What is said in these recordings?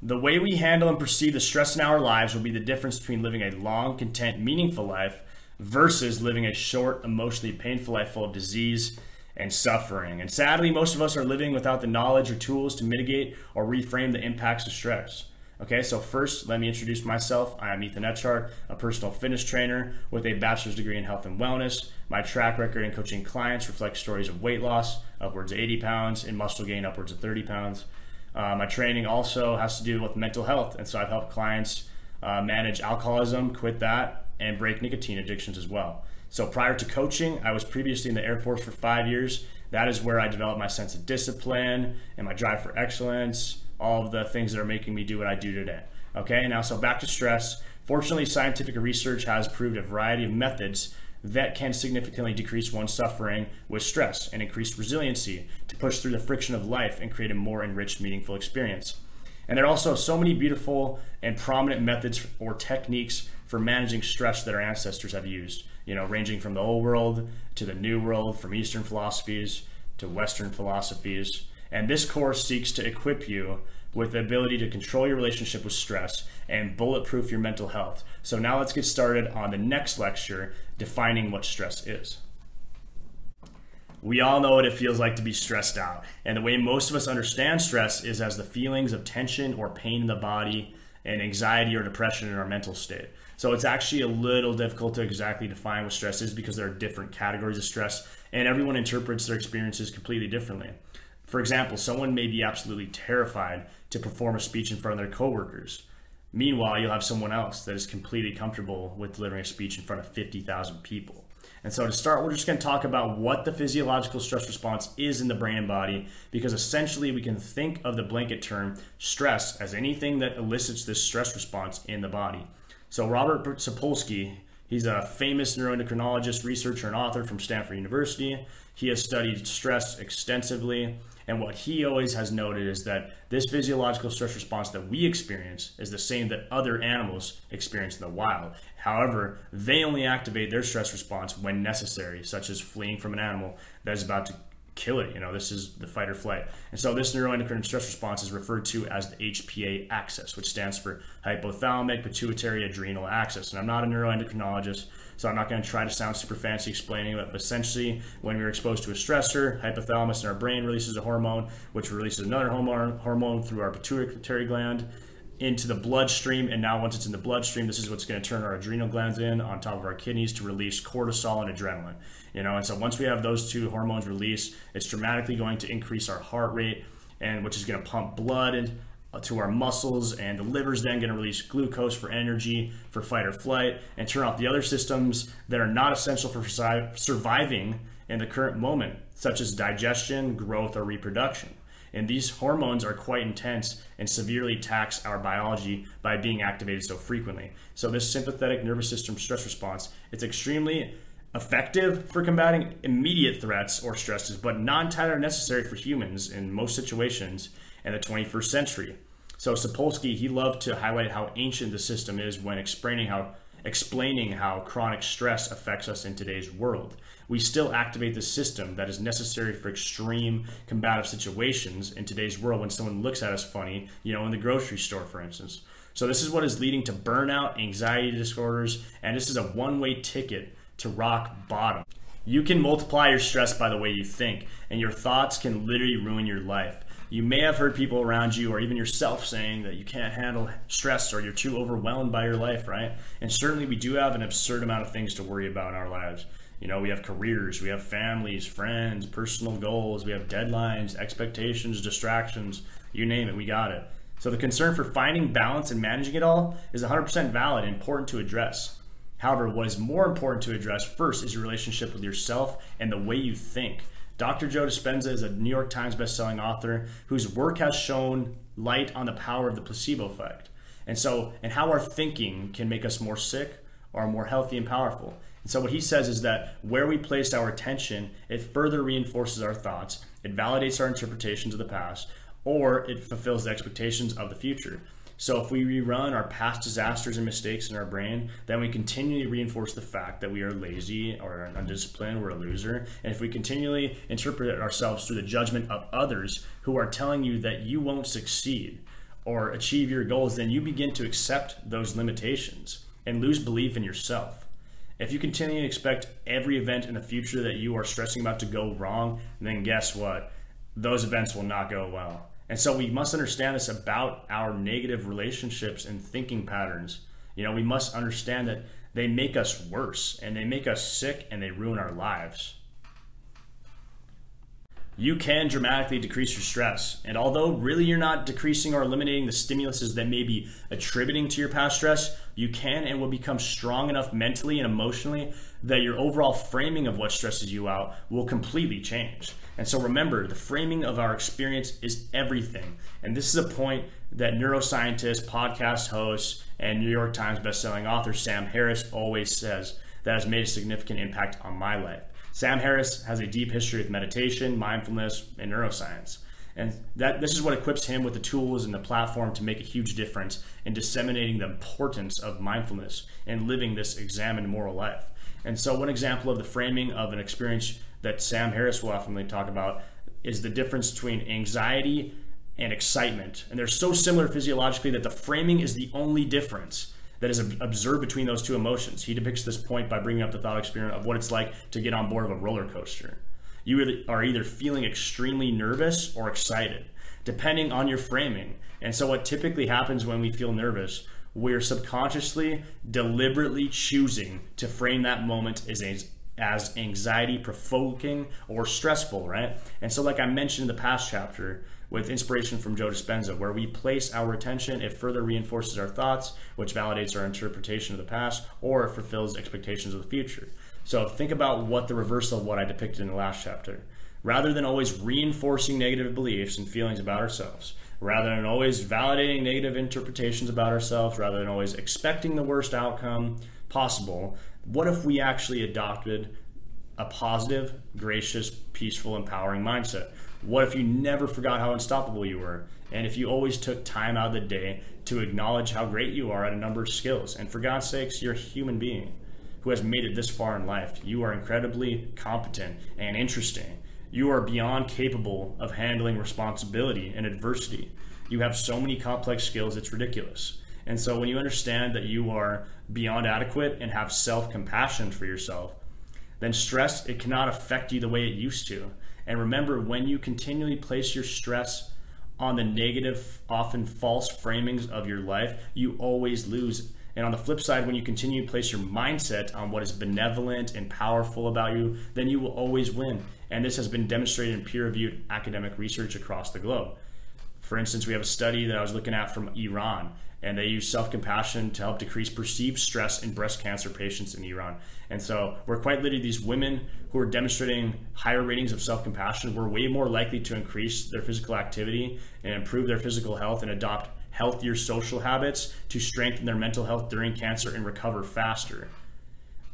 The way we handle and perceive the stress in our lives will be the difference between living a long, content, meaningful life versus living a short, emotionally painful life full of disease and suffering. And sadly, most of us are living without the knowledge or tools to mitigate or reframe the impacts of stress. Okay, so first, let me introduce myself. I am Ethan Etchart, a personal fitness trainer with a bachelor's degree in health and wellness. My track record in coaching clients reflects stories of weight loss, upwards of 80 pounds, and muscle gain, upwards of 30 pounds. My training also has to do with mental health, and so I've helped clients manage alcoholism, quit that, and break nicotine addictions as well. So prior to coaching, I was previously in the Air Force for 5 years. That is where I developed my sense of discipline and my drive for excellence, all of the things that are making me do what I do today. Okay, now so back to stress. Fortunately, scientific research has proved a variety of methods that can significantly decrease one's suffering with stress and increase resiliency to push through the friction of life and create a more enriched, meaningful experience. And there are also so many beautiful and prominent methods or techniques for managing stress that our ancestors have used, ranging from the old world to the new world, from Eastern philosophies to Western philosophies. And this course seeks to equip you with the ability to control your relationship with stress and bulletproof your mental health. So now let's get started on the next lecture, defining what stress is. We all know what it feels like to be stressed out. And the way most of us understand stress is as the feelings of tension or pain in the body and anxiety or depression in our mental state. So it's actually a little difficult to exactly define what stress is because there are different categories of stress and everyone interprets their experiences completely differently. For example, someone may be absolutely terrified to perform a speech in front of their coworkers. Meanwhile, you'll have someone else that is completely comfortable with delivering a speech in front of 50,000 people. And so to start, we're just going to talk about what the physiological stress response is in the brain and body, because essentially we can think of the blanket term stress as anything that elicits this stress response in the body. So Robert Sapolsky, he's a famous neuroendocrinologist, researcher, and author from Stanford University. He has studied stress extensively. And what he always has noted is that this physiological stress response that we experience is the same that other animals experience in the wild. However, they only activate their stress response when necessary, such as fleeing from an animal that is about to kill it. This is the fight or flight. And so this neuroendocrine stress response is referred to as the HPA axis, which stands for hypothalamic pituitary adrenal axis. And I'm not a neuroendocrinologist, so I'm not going to try to sound super fancy explaining it, but essentially when we're exposed to a stressor, hypothalamus in our brain releases a hormone, which releases another hormone through our pituitary gland into the bloodstream. And now once it's in the bloodstream, this is what's going to turn our adrenal glands on top of our kidneys to release cortisol and adrenaline. And so once we have those two hormones released, it's dramatically going to increase our heart rate, and which is going to pump blood to our muscles, and the liver's then going to release glucose for energy, for fight or flight, and turn off the other systems that are not essential for surviving in the current moment, such as digestion, growth, or reproduction. And these hormones are quite intense and severely tax our biology by being activated so frequently. So this sympathetic nervous system stress response, it's extremely effective for combating immediate threats or stresses, but not entirely necessary for humans in most situations in the 21st century. So Sapolsky, he loved to highlight how ancient the system is when explaining how chronic stress affects us in today's world. We still activate the system that is necessary for extreme combative situations in today's world when someone looks at us funny, in the grocery store, for instance. So this is what is leading to burnout, anxiety disorders, and this is a one-way ticket to rock bottom. You can multiply your stress by the way you think, and your thoughts can literally ruin your life. You may have heard people around you or even yourself saying that you can't handle stress or you're too overwhelmed by your life, right? And certainly we do have an absurd amount of things to worry about in our lives. We have careers, we have families, friends, personal goals, we have deadlines, expectations, distractions, you name it, we got it. So the concern for finding balance and managing it all is 100% valid and important to address. However, what is more important to address first is your relationship with yourself and the way you think. Dr. Joe Dispenza is a New York Times bestselling author whose work has shown light on the power of the placebo effect. And how our thinking can make us more sick or more healthy and powerful. And so what he says is that where we place our attention, it further reinforces our thoughts, it validates our interpretations of the past, or it fulfills the expectations of the future. So if we rerun our past disasters and mistakes in our brain, then we continually reinforce the fact that we are lazy or undisciplined, we're a loser. And if we continually interpret ourselves through the judgment of others who are telling you that you won't succeed, or achieve your goals, then you begin to accept those limitations and lose belief in yourself. If you continue to expect every event in the future that you are stressing about to go wrong, then guess what? Those events will not go well. And so we must understand this about our negative relationships and thinking patterns. We must understand that they make us worse, and they make us sick, and they ruin our lives. You can dramatically decrease your stress. And although really you're not decreasing or eliminating the stimuluses that may be attributing to your past stress, you can and will become strong enough mentally and emotionally that your overall framing of what stresses you out will completely change. And so remember, the framing of our experience is everything. And this is a point that neuroscientist, podcast host, and New York Times bestselling author Sam Harris always says that has made a significant impact on my life. Sam Harris has a deep history with meditation, mindfulness, and neuroscience. And this is what equips him with the tools and the platform to make a huge difference in disseminating the importance of mindfulness and living this examined moral life. And so one example of the framing of an experience that Sam Harris will often talk about is the difference between anxiety and excitement. And they're so similar physiologically that the framing is the only difference that is observed between those two emotions. He depicts this point by bringing up the thought experiment of what it's like to get on board of a roller coaster. You are either feeling extremely nervous or excited, depending on your framing. And so what typically happens when we feel nervous, we're subconsciously, deliberately choosing to frame that moment as anxiety provoking or stressful, right? And so like I mentioned in the past chapter, with inspiration from Joe Dispenza, where we place our attention, it further reinforces our thoughts, which validates our interpretation of the past, or it fulfills expectations of the future. So think about what the reversal of what I depicted in the last chapter. Rather than always reinforcing negative beliefs and feelings about ourselves, rather than always validating negative interpretations about ourselves, rather than always expecting the worst outcome possible, what if we actually adopted a positive, gracious, peaceful, empowering mindset? What if you never forgot how unstoppable you were? And if you always took time out of the day to acknowledge how great you are at a number of skills? And for God's sakes, you're a human being who has made it this far in life. You are incredibly competent and interesting. You are beyond capable of handling responsibility and adversity. You have so many complex skills, it's ridiculous. And so when you understand that you are beyond adequate and have self-compassion for yourself, then stress, it cannot affect you the way it used to. And remember, when you continually place your stress on the negative, often false framings of your life, you always lose. And on the flip side, when you continue to place your mindset on what is benevolent and powerful about you, then you will always win. And this has been demonstrated in peer-reviewed academic research across the globe. For instance, we have a study that I was looking at from Iran, and they use self-compassion to help decrease perceived stress in breast cancer patients in Iran. And so we're quite literally, these women who are demonstrating higher ratings of self-compassion were way more likely to increase their physical activity and improve their physical health and adopt healthier social habits to strengthen their mental health during cancer and recover faster.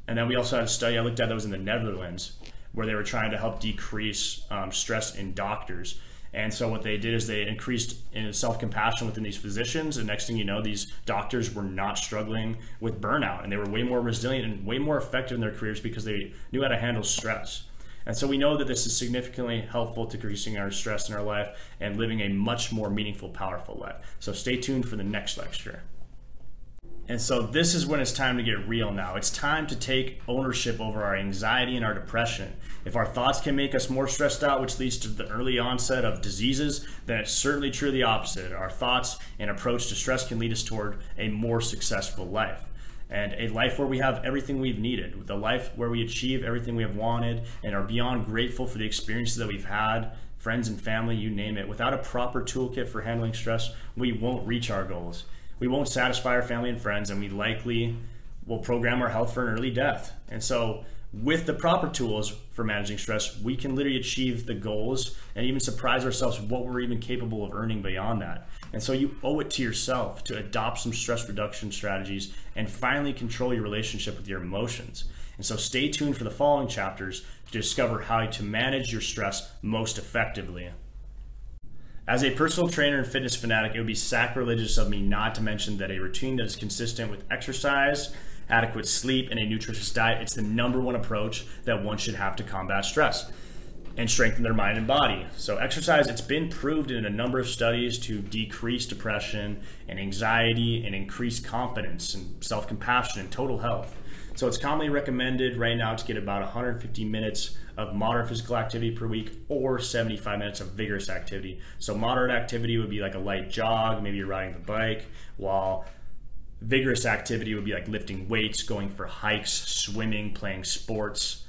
And then we also had a study I looked at that was in the Netherlands, where they were trying to help decrease stress in doctors. And so what they did is they increased in self-compassion within these physicians. And next thing you know, these doctors were not struggling with burnout, and they were way more resilient and way more effective in their careers because they knew how to handle stress. And so we know that this is significantly helpful to decreasing our stress in our life and living a much more meaningful, powerful life. So stay tuned for the next lecture. And so this is when it's time to get real now. It's time to take ownership over our anxiety and our depression. If our thoughts can make us more stressed out, which leads to the early onset of diseases, then it's certainly true the opposite. Our thoughts and approach to stress can lead us toward a more successful life. And a life where we have everything we've needed, the life where we achieve everything we have wanted and are beyond grateful for the experiences that we've had, friends and family, you name it. Without a proper toolkit for handling stress, we won't reach our goals. We won't satisfy our family and friends, and we likely will program our health for an early death. And so with the proper tools for managing stress, we can literally achieve the goals and even surprise ourselves with what we're even capable of earning beyond that. And so you owe it to yourself to adopt some stress reduction strategies and finally control your relationship with your emotions. And so stay tuned for the following chapters to discover how to manage your stress most effectively. As a personal trainer and fitness fanatic, it would be sacrilegious of me not to mention that a routine that is consistent with exercise, adequate sleep, and a nutritious diet, it's the #1 approach that one should have to combat stress. and strengthen their mind and body. So exercise, it's been proved in a number of studies to decrease depression and anxiety and increase confidence and self-compassion and total health. So it's commonly recommended right now to get about 150 minutes of moderate physical activity per week or 75 minutes of vigorous activity. So moderate activity would be like a light jog, maybe you're riding the bike, while vigorous activity would be like lifting weights, going for hikes, swimming, playing sports,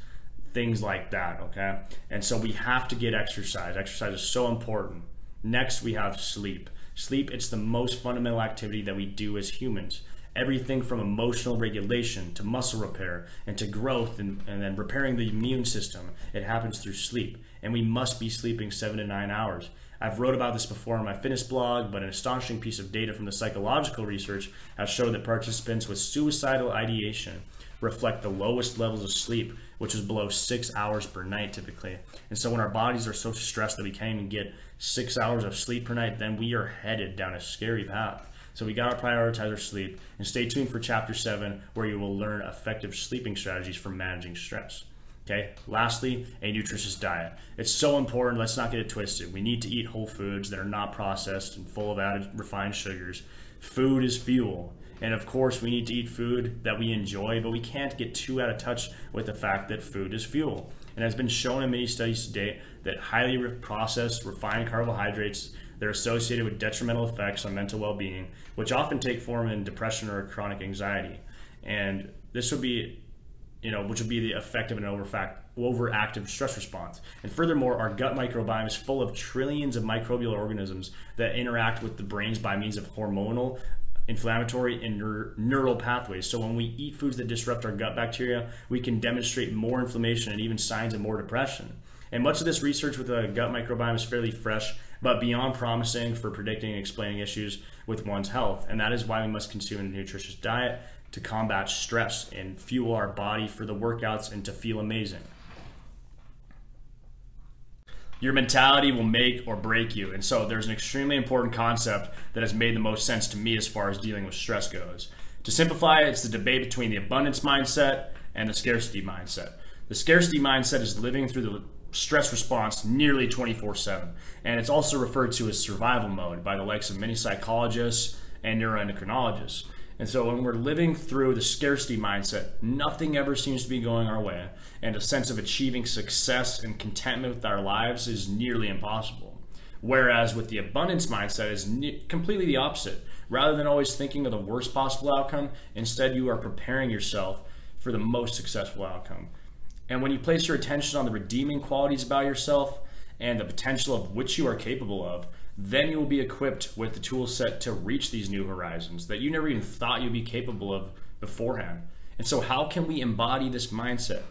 things like that, okay? And so we have to get exercise. Exercise is so important. Next, we have sleep. Sleep, it's the most fundamental activity that we do as humans. Everything from emotional regulation to muscle repair and to growth and then repairing the immune system, it happens through sleep. And we must be sleeping 7 to 9 hours. I've wrote about this before on my fitness blog, but an astonishing piece of data from the psychological research has shown that participants with suicidal ideation reflect the lowest levels of sleep, which is below 6 hours per night typically. And so when our bodies are so stressed that we can't even get 6 hours of sleep per night, then we are headed down a scary path. So we gotta prioritize our sleep, and stay tuned for chapter 7 where you will learn effective sleeping strategies for managing stress. Okay, lastly, a nutritious diet. It's so important, let's not get it twisted. We need to eat whole foods that are not processed and full of added refined sugars. Food is fuel. And of course, we need to eat food that we enjoy, but we can't get too out of touch with the fact that food is fuel. And it has been shown in many studies to date that highly processed, refined carbohydrates, they're associated with detrimental effects on mental well-being, which often take form in depression or chronic anxiety. And this would be, which would be the effect of an overactive stress response. And furthermore, our gut microbiome is full of trillions of microbial organisms that interact with the brains by means of hormonal, inflammatory, and neural pathways. So when we eat foods that disrupt our gut bacteria, we can demonstrate more inflammation and even signs of more depression. And much of this research with the gut microbiome is fairly fresh, but beyond promising for predicting and explaining issues with one's health. And that is why we must consume a nutritious diet to combat stress and fuel our body for the workouts and to feel amazing. Your mentality will make or break you. And so there's an extremely important concept that has made the most sense to me as far as dealing with stress goes. To simplify it, it's the debate between the abundance mindset and the scarcity mindset. The scarcity mindset is living through the stress response nearly 24/7. And it's also referred to as survival mode by the likes of many psychologists and neuroendocrinologists. And so when we're living through the scarcity mindset, nothing ever seems to be going our way, and a sense of achieving success and contentment with our lives is nearly impossible. Whereas with the abundance mindset is completely the opposite. Rather than always thinking of the worst possible outcome, instead you are preparing yourself for the most successful outcome. And when you place your attention on the redeeming qualities about yourself and the potential of which you are capable of, then you will be equipped with the tool set to reach these new horizons that you never even thought you'd be capable of beforehand. And so how can we embody this mindset?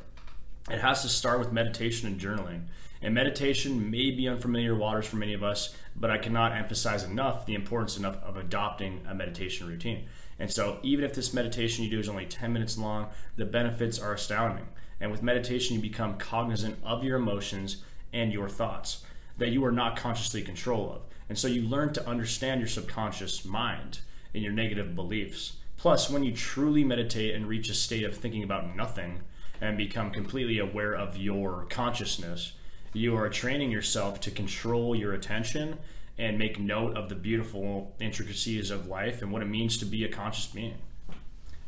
It has to start with meditation and journaling. And meditation may be unfamiliar waters for many of us, but I cannot emphasize enough the importance of adopting a meditation routine. And so even if this meditation you do is only 10 minutes long, the benefits are astounding. And with meditation, you become cognizant of your emotions and your thoughts that you are not consciously in control of. And so you learn to understand your subconscious mind and your negative beliefs. Plus, when you truly meditate and reach a state of thinking about nothing and become completely aware of your consciousness, you are training yourself to control your attention and make note of the beautiful intricacies of life and what it means to be a conscious being.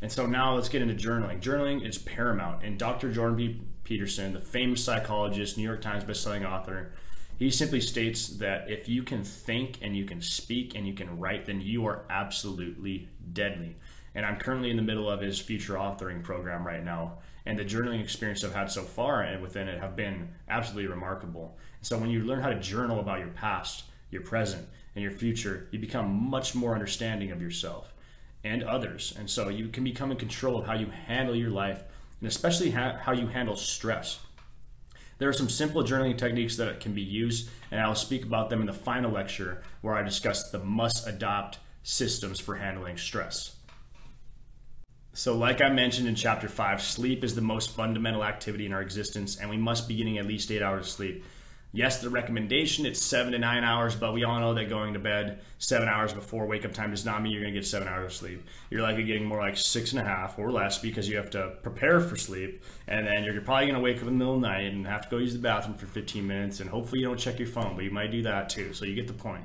And so now let's get into journaling. Journaling is paramount. And Dr. Jordan B. Peterson, the famous psychologist, New York Times bestselling author, he simply states that if you can think and you can speak and you can write, then you are absolutely deadly. And I'm currently in the middle of his future authoring program right now. And the journaling experience I've had so far and within it have been absolutely remarkable. So when you learn how to journal about your past, your present, and your future, you become much more understanding of yourself and others. And so you can become in control of how you handle your life, and especially how you handle stress. There are some simple journaling techniques that can be used, and I'll speak about them in the final lecture where I discuss the must-adopt systems for handling stress. So like I mentioned in chapter 5, sleep is the most fundamental activity in our existence, and we must be getting at least 8 hours of sleep. Yes, the recommendation, it's 7 to 9 hours, but we all know that going to bed 7 hours before wake up time does not mean you're going to get 7 hours of sleep. You're likely getting more like 6.5 or less because you have to prepare for sleep, and then you're probably going to wake up in the middle of the night and have to go use the bathroom for 15 minutes, and hopefully you don't check your phone, but you might do that too, so you get the point.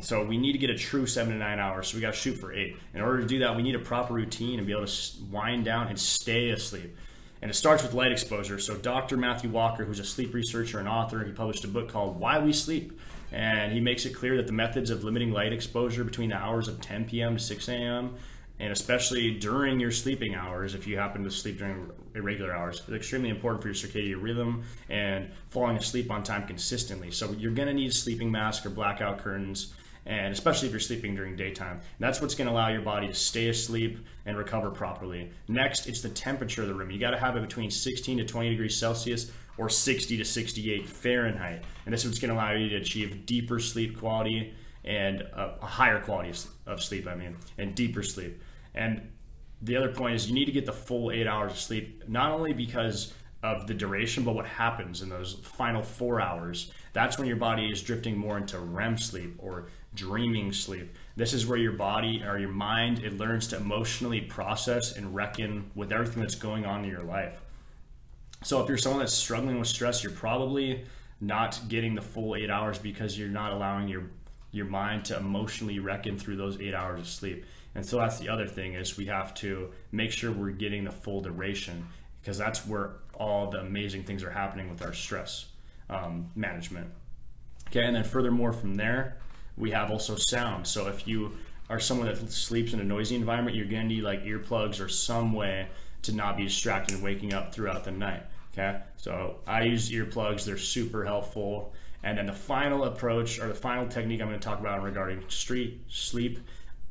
So we need to get a true 7 to 9 hours, so we got to shoot for 8. In order to do that, we need a proper routine and be able to wind down and stay asleep. And it starts with light exposure. So Dr. Matthew Walker, who's a sleep researcher and author, he published a book called Why We Sleep. And he makes it clear that the methods of limiting light exposure between the hours of 10 p.m. to 6 a.m., and especially during your sleeping hours, if you happen to sleep during irregular hours, is extremely important for your circadian rhythm and falling asleep on time consistently. So you're going to need a sleeping mask or blackout curtains, and especially if you're sleeping during daytime. And that's what's going to allow your body to stay asleep and recover properly. Next, it's the temperature of the room. You got to have it between 16 to 20 degrees Celsius or 60 to 68 Fahrenheit. And this is what's going to allow you to achieve deeper sleep quality and a higher quality of sleep, and deeper sleep. And the other point is you need to get the full 8 hours of sleep, not only because of the duration, but what happens in those final 4 hours. That's when your body is drifting more into REM sleep or dreaming sleep. This is where your body or your mind, it learns to emotionally process and reckon with everything that's going on in your life. So if you're someone that's struggling with stress, you're probably not getting the full 8 hours because you're not allowing your mind to emotionally reckon through those 8 hours of sleep. And so that's the other thing, is we have to make sure we're getting the full duration, because that's where all the amazing things are happening with our stress management. Okay, and then furthermore from there, we have also sound. So if you are someone that sleeps in a noisy environment, you're going to need like earplugs or some way to not be distracted and waking up throughout the night. Okay, so I use earplugs. They're super helpful. And then the final approach, or the final technique I'm going to talk about regarding sleep,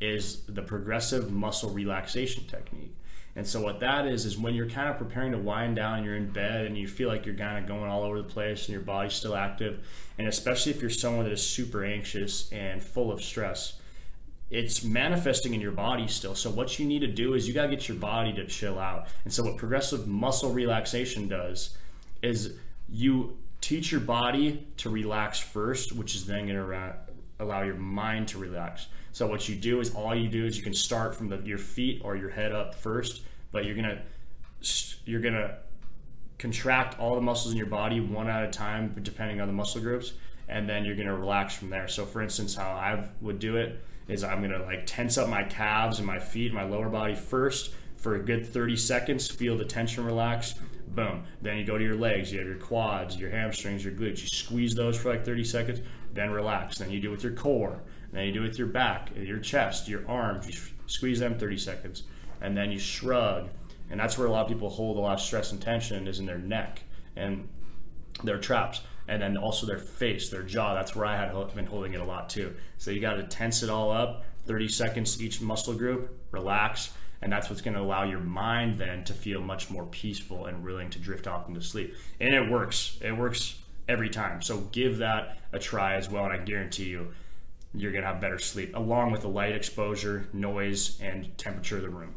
is the progressive muscle relaxation technique. And so what that is when you're kind of preparing to wind down and you're in bed and you feel like you're kind of going all over the place and your body's still active, and especially if you're someone that is super anxious and full of stress, it's manifesting in your body still. So what you need to do is you got to get your body to chill out. And so what progressive muscle relaxation does is you teach your body to relax first, which is then going to allow your mind to relax. So what you do is you can start from your feet or your head up first, but you're gonna contract all the muscles in your body one at a time, depending on the muscle groups, and then you're gonna relax from there. So for instance, how I would do it is I'm gonna like tense up my calves and my feet, my lower body first for a good 30 seconds, feel the tension relax, boom. Then you go to your legs, you have your quads, your hamstrings, your glutes, you squeeze those for like 30 seconds, then relax. Then you do it with your core, then you do it with your back, your chest, your arms, you squeeze them 30 seconds, and then you shrug. And that's where a lot of people hold a lot of stress and tension, is in their neck and their traps, and then also their face, their jaw. That's where I had been holding it a lot too. So you got to tense it all up, 30 seconds each muscle group, relax, and that's what's going to allow your mind then to feel much more peaceful and willing to drift off into sleep. And it works every time. So give that a try as well, and I guarantee you're going to have better sleep, along with the light exposure, noise, and temperature of the room.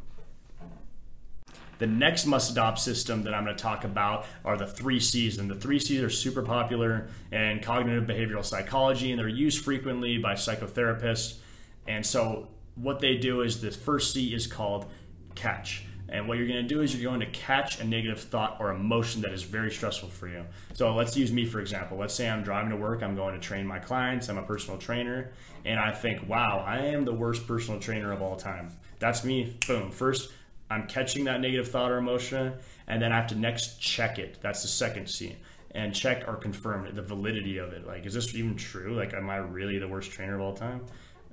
The next must-adopt system that I'm going to talk about are the 3 C's. And the 3 C's are super popular in cognitive behavioral psychology, and they're used frequently by psychotherapists. And so what they do is, the first C is called catch. And what you're going to do is you're going to catch a negative thought or emotion that is very stressful for you. So let's use me for example. Let's say I'm driving to work, I'm going to train my clients, I'm a personal trainer, and I think, wow, I am the worst personal trainer of all time. That's me, boom. First, I'm catching that negative thought or emotion, and then I have to next check it. That's the second C. And check or confirm the validity of it. Like, is this even true? Like, am I really the worst trainer of all time?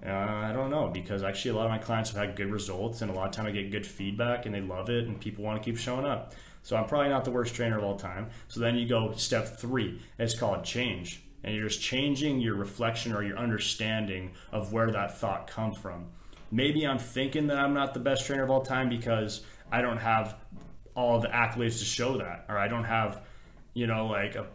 I don't know, because actually a lot of my clients have had good results, and a lot of time I get good feedback and they love it and people want to keep showing up. So I'm probably not the worst trainer of all time. So then you go step 3, it's called change. And you're just changing your reflection or your understanding of where that thought comes from. Maybe I'm thinking that I'm not the best trainer of all time because I don't have all the accolades to show that, or I don't have, like a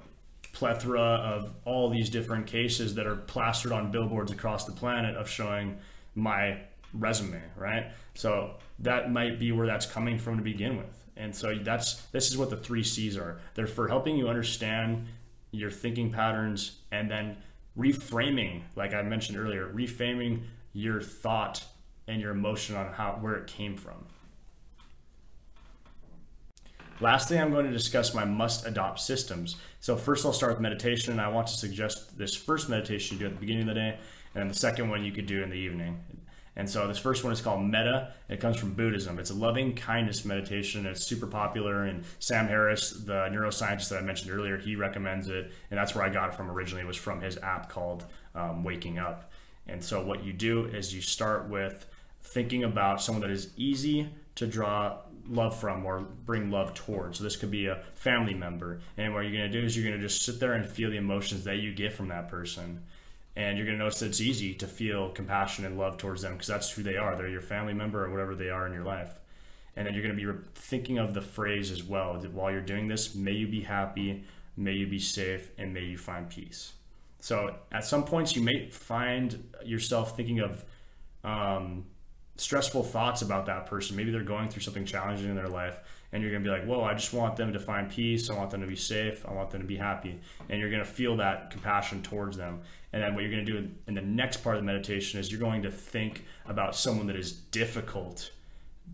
plethora of all these different cases that are plastered on billboards across the planet of showing my resume, right? So that might be where that's coming from to begin with. And so this is what the 3 C's are. They're for helping you understand, your thinking patterns, and then reframing, like I mentioned earlier, reframing your thought and your emotion on where it came from. Lastly, I'm going to discuss my must-adopt systems. So first I'll start with meditation. I want to suggest this first meditation you do at the beginning of the day, and then the second one you could do in the evening. And so this first one is called Metta. It comes from Buddhism. It's a loving kindness meditation. It's super popular, and Sam Harris, the neuroscientist that I mentioned earlier, he recommends it, and that's where I got it from originally. It was from his app called Waking Up. And so what you do is you start with thinking about someone that is easy to draw love from or bring love towards. So this could be a family member, and what you're going to do is you're going to just sit there and feel the emotions that you get from that person. And you're going to notice that it's easy to feel compassion and love towards them because that's who they are. They're your family member or whatever they are in your life. And then you're going to be thinking of the phrase as well, that while you're doing this, may you be happy, may you be safe, and may you find peace. So at some points you may find yourself thinking of stressful thoughts about that person. Maybe they're going through something challenging in their life, and you're going to be like, whoa, I just want them to find peace. I want them to be safe. I want them to be happy. And you're going to feel that compassion towards them. And then what you're going to do in the next part of the meditation is you're going to think about someone that is difficult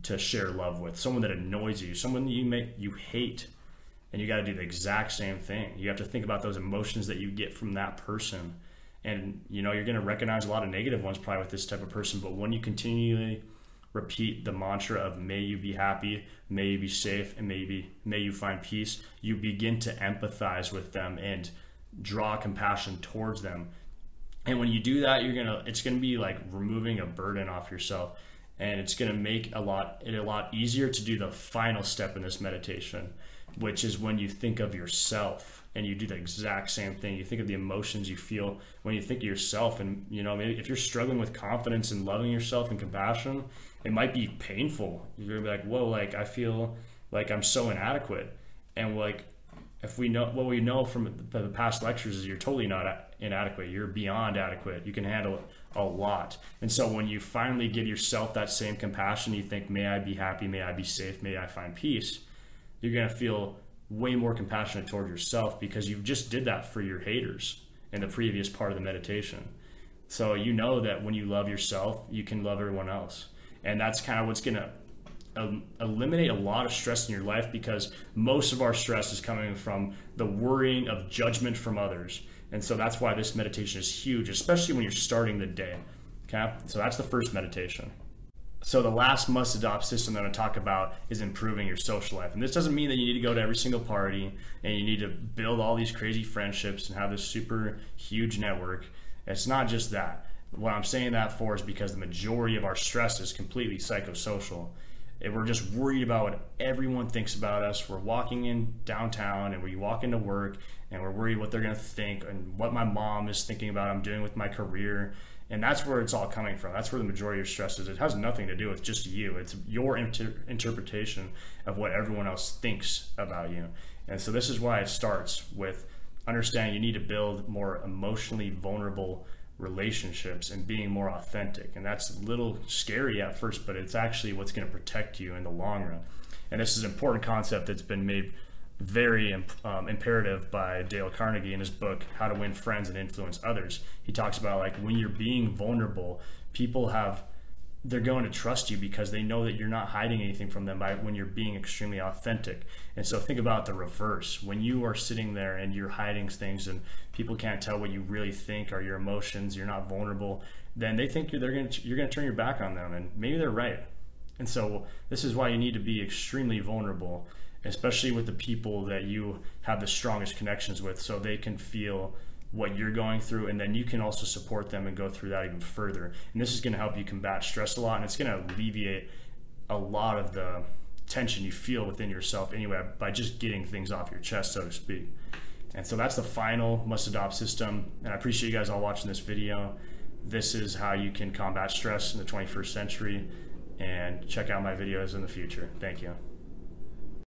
to share love with, someone that annoys you, someone that you hate. And you got to do the exact same thing. You have to think about those emotions that you get from that person. And you're going to recognize a lot of negative ones probably with this type of person, but when you continually repeat the mantra of may you be happy, may you be safe, and may you find peace, you begin to empathize with them and draw compassion towards them. And when you do that, it's going to be like removing a burden off yourself, and it's going to make it a lot easier to do the final step in this meditation, which is when you think of yourself. And you do the exact same thing. You think of the emotions you feel when you think of yourself. And maybe if you're struggling with confidence and loving yourself and compassion, it might be painful. You're gonna be like, whoa, like I feel like I'm so inadequate. And like, if we know what we know from the past lectures is you're totally not inadequate. You're beyond adequate. You can handle a lot. And so when you finally give yourself that same compassion, you think, may I be happy, may I be safe, may I find peace, you're gonna feel way more compassionate toward yourself because you just did that for your haters in the previous part of the meditation. So you know that when you love yourself, you can love everyone else. And that's kind of what's going to eliminate a lot of stress in your life, because most of our stress is coming from the worrying of judgment from others. And so that's why this meditation is huge, especially when you're starting the day. Okay, so that's the first meditation. So the last must-adopt system that I'm going to talk about is improving your social life. And this doesn't mean that you need to go to every single party and you need to build all these crazy friendships and have this super huge network. It's not just that. What I'm saying that for is because the majority of our stress is completely psychosocial. And we're just worried about what everyone thinks about us. We're walking in downtown and we walk into work and we're worried what they're going to think and what my mom is thinking about I'm doing with my career. And that's where it's all coming from. That's where the majority of your stress is. It has nothing to do with just you. It's your interpretation of what everyone else thinks about you. And so this is why it starts with understanding you need to build more emotionally vulnerable relationships and being more authentic. And that's a little scary at first, but it's actually what's going to protect you in the long run. And this is an important concept that's been made very imperative by Dale Carnegie in his book, How to Win Friends and Influence Others. He talks about like when you're being vulnerable, they're going to trust you because they know that you're not hiding anything from them when you're being extremely authentic. And so think about the reverse. When you are sitting there and you're hiding things and people can't tell what you really think or your emotions, you're not vulnerable, then they think you're going to turn your back on them, and maybe they're right. And so this is why you need to be extremely vulnerable, especially with the people that you have the strongest connections with, so they can feel what you're going through, and then you can also support them and go through that even further. And this is going to help you combat stress a lot, and it's going to alleviate a lot of the tension you feel within yourself anyway by just getting things off your chest, so to speak. And so that's the final must-adopt system, and I appreciate you guys all watching this video. This is how you can combat stress in the 21st century, and check out my videos in the future. Thank you.